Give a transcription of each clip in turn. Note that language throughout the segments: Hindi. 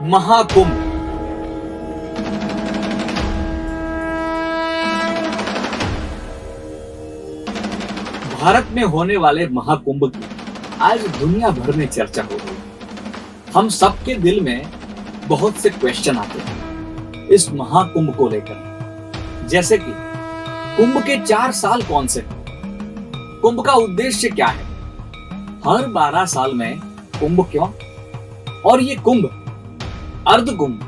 महाकुंभ। भारत में होने वाले महाकुंभ की आज दुनिया भर में चर्चा हो रही है। हम सबके दिल में बहुत से क्वेश्चन आते हैं इस महाकुंभ को लेकर, जैसे कि कुंभ के 4 साल कौन से हैं? कुंभ का उद्देश्य क्या है? हर 12 साल में कुंभ क्यों? और ये कुंभ, अर्ध कुंभ,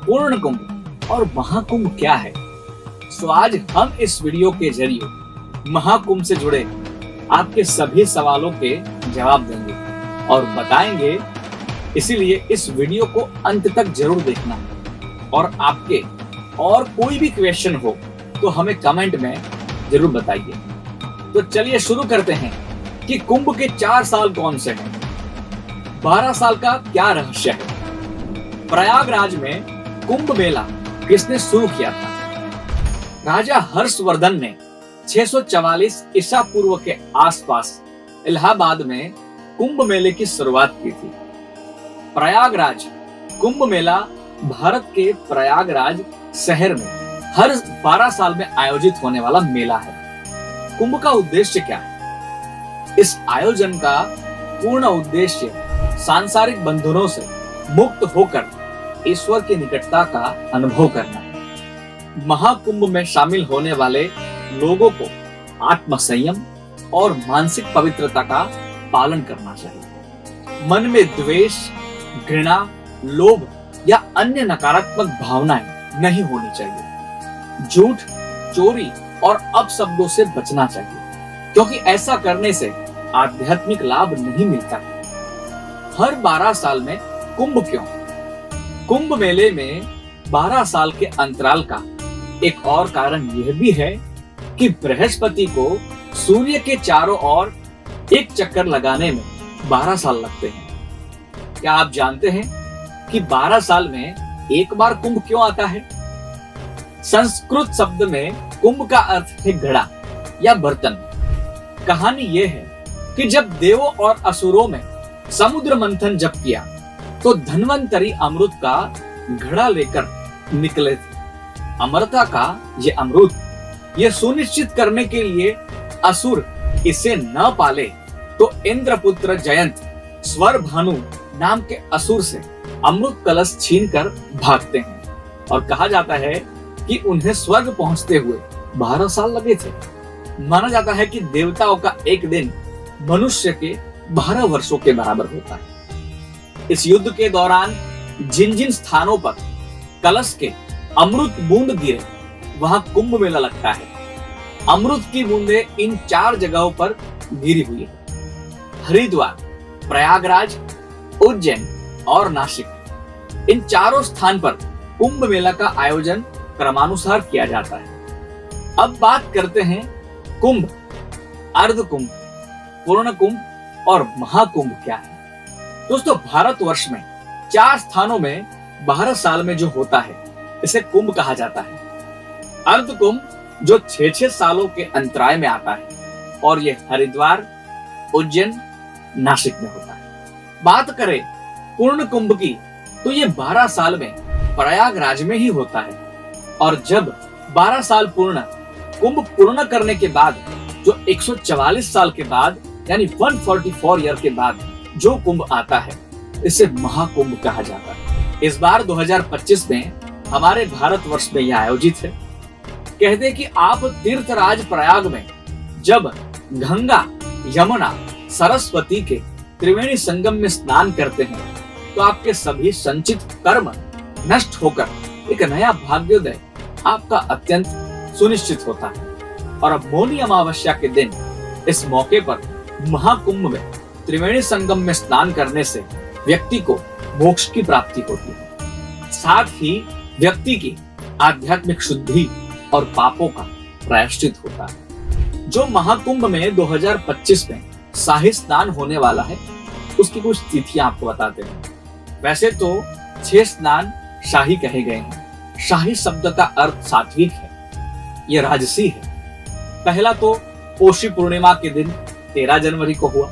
पूर्ण कुंभ और महाकुंभ क्या है? तो आज हम इस वीडियो के जरिए महाकुंभ से जुड़े आपके सभी सवालों के जवाब देंगे और बताएंगे। इसीलिए इस वीडियो को अंत तक जरूर देखना और आपके और कोई भी क्वेश्चन हो तो हमें कमेंट में जरूर बताइए। तो चलिए शुरू करते हैं कि कुंभ के 4 साल कौन से हैं? 12 साल का क्या रहस्य है? प्रयागराज में कुंभ मेला किसने शुरू किया था? राजा हर्षवर्धन ने 644 ईसा पूर्व के आसपास इलाहाबाद में कुंभ मेले की शुरुआत की थी। प्रयागराज कुंभ मेला भारत के प्रयागराज शहर में हर 12 साल में आयोजित होने वाला मेला है। कुंभ का उद्देश्य क्या है? इस आयोजन का पूर्ण उद्देश्य सांसारिक बंधनों से मुक्त होकर ईश्वर की निकटता का अनुभव करना है। महाकुंभ में शामिल होने वाले लोगों को आत्मसंयम और मानसिक पवित्रता का पालन करना चाहिए। मन में द्वेष, घृणा, लोभ या अन्य नकारात्मक भावनाएं नहीं होनी चाहिए। झूठ, चोरी और अपशब्दों से बचना चाहिए, क्योंकि ऐसा करने से आध्यात्मिक लाभ नहीं मिलता। हर 12 साल में कुंभ क्यों? कुंभ मेले में 12 साल के अंतराल का एक और कारण यह भी है कि बृहस्पति को सूर्य के चारों ओर एक चक्कर लगाने में 12 साल लगते हैं। क्या आप जानते हैं कि 12 साल में एक बार कुंभ क्यों आता है? संस्कृत शब्द में कुंभ का अर्थ है घड़ा या बर्तन। कहानी यह है कि जब देवों और असुरों में समुद्र मंथन जब किया तो धन्वंतरी अमृत का घड़ा लेकर निकले थे। अमरता का ये अमृत, यह सुनिश्चित करने के लिए असुर इसे न पाले तो इंद्रपुत्र जयंत स्वर भानु नाम के असुर से अमृत कलश छीनकर भागते हैं और कहा जाता है कि उन्हें स्वर्ग पहुंचते हुए 12 साल लगे थे। माना जाता है कि देवताओं का एक दिन मनुष्य के 12 वर्षों के बराबर होता है। इस युद्ध के दौरान जिन जिन स्थानों पर कलश के अमृत बूंद गिरे वहां कुंभ मेला लगता है। अमृत की बूंदें इन 4 जगहों पर गिरी हुई है: हरिद्वार, प्रयागराज, उज्जैन और नासिक। इन चारों स्थान पर कुंभ मेला का आयोजन क्रमानुसार किया जाता है। अब बात करते हैं कुंभ, अर्ध कुंभ, पूर्ण कुंभ और महाकुंभ क्या है। दोस्तों, भारतवर्ष में 4 स्थानों में 12 साल में जो होता है इसे कुंभ कहा जाता है। अर्ध कुंभ जो 6-6 सालों के अंतराल में आता है और ये हरिद्वार, उज्जैन, नासिक में होता है। बात करें पूर्ण कुंभ की तो ये 12 साल में प्रयागराज में ही होता है। और जब 12 साल पूर्ण कुंभ पूर्ण करने के बाद जो 144 साल के बाद यानी 144 ईयर के बाद जो कुंभ आता है इसे महाकुंभ कहा जाता है। इस बार 2025 में हमारे भारतवर्ष में यह आयोजित है। कहते हैं कि आप तीर्थराज प्रयाग में जब गंगा, यमुना, सरस्वती के त्रिवेणी संगम में स्नान करते हैं तो आपके सभी संचित कर्म नष्ट होकर एक नया भाग्योदय आपका अत्यंत सुनिश्चित होता है। और अब मौनी अमावस्या के दिन इस मौके पर महाकुंभ में त्रिवेणी संगम में स्नान करने से व्यक्ति को मोक्ष की प्राप्ति होती है। साथ ही व्यक्ति की आध्यात्मिक शुद्धि और पापों का प्रायश्चित होता है। जो महाकुंभ में 2025 में शाही स्नान होने वाला है उसकी कुछ तिथियां आपको बताते हैं। वैसे तो 6 स्नान शाही कहे गए हैं। शाही शब्द का अर्थ सात्विक है, यह राजसी है। पहला तो पोषी पूर्णिमा के दिन 13 जनवरी को हुआ।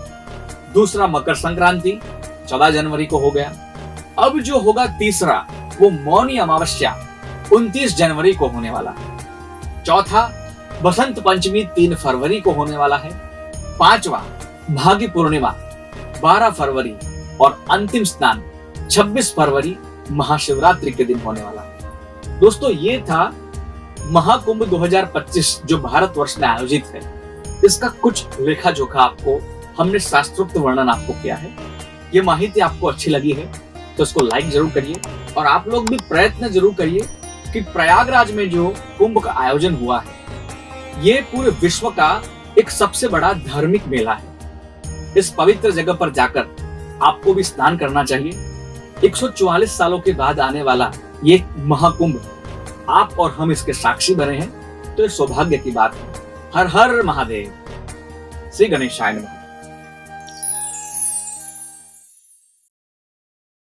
दूसरा मकर संक्रांति 14 जनवरी को हो गया। अब जो होगा तीसरा, वो मौनी अमावस्या 29 जनवरी को होने वाला है। चौथा, बसंत पंचमी 3 फरवरी को होने वाला है। पांचवा, भागी पूर्णिमा 12 फरवरी और अंतिम स्नान 26 फरवरी महाशिवरात्रि के दिन होने वाला है। दोस्तों, ये था महाकुंभ 2025 जो भारतवर्ष में आयोजित है। इसका कुछ लेखा जोखा आपको हमने शास्त्रोक्त वर्णन आपको किया है। ये माहिती आपको अच्छी लगी है तो इसको लाइक जरूर करिए और आप लोग भी प्रयत्न जरूर करिए कि प्रयागराज में जो कुंभ का आयोजन हुआ है, ये पूरे विश्व का एक सबसे बड़ा धार्मिक मेला है। इस पवित्र जगह पर जाकर आपको भी स्नान करना चाहिए। 144 सालों के बाद आने वाला ये महाकुंभ, आप और हम इसके साक्षी बने हैं, तो ये सौभाग्य की बात है। हर हर महादेव। श्री गणेशाय नमः।